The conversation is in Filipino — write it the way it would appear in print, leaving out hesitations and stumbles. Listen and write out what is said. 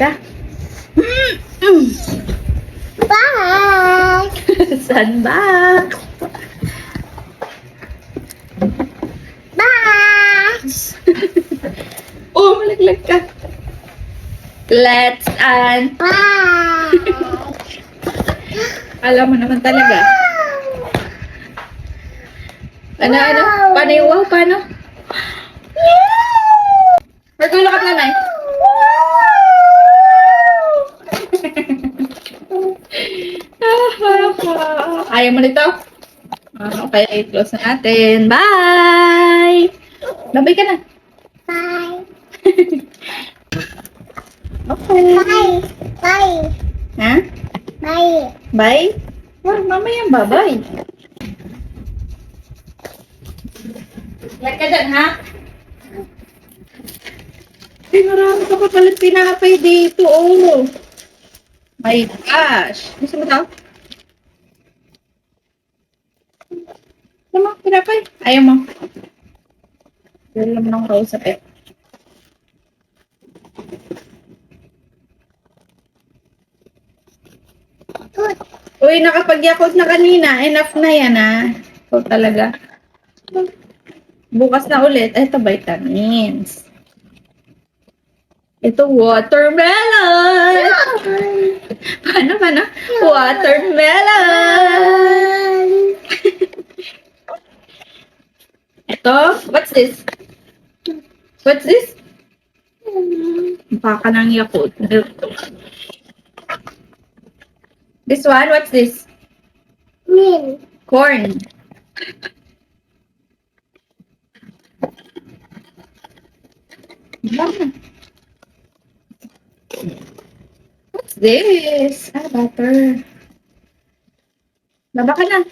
talaga. Bye! Saan ba? Bye! Oh, malaglag ka. Let's and... Bye! Alam mo naman talaga. Ano? Paano yung wow? Paano? Magulak ka na, Nay. Ayaw mo nito? Okay, close na natin. Bye! Babay ka na. Bye! Okay. Bye! Bye! Ha? Bye! Bye? Mamaya bye-bye. Like ka dyan, ha? Ay, marami ka pa pala pinapay dito, oh. My gosh. Gusto mo daw? Gusto mo, pinapay? Ayaw mo. Wala mo nang kausap eh. Uy, nakapag-yakult na kanina. Enough na yan, ha? Ito talaga. Bukas na ulit. Ito, vitamins. Ito, watermelon! Paano? Watermelon! Ito, what's this? What's this? Baka ng Yakult. This one, what's this? Min! Corn. What's this? Butter. Baba ka na.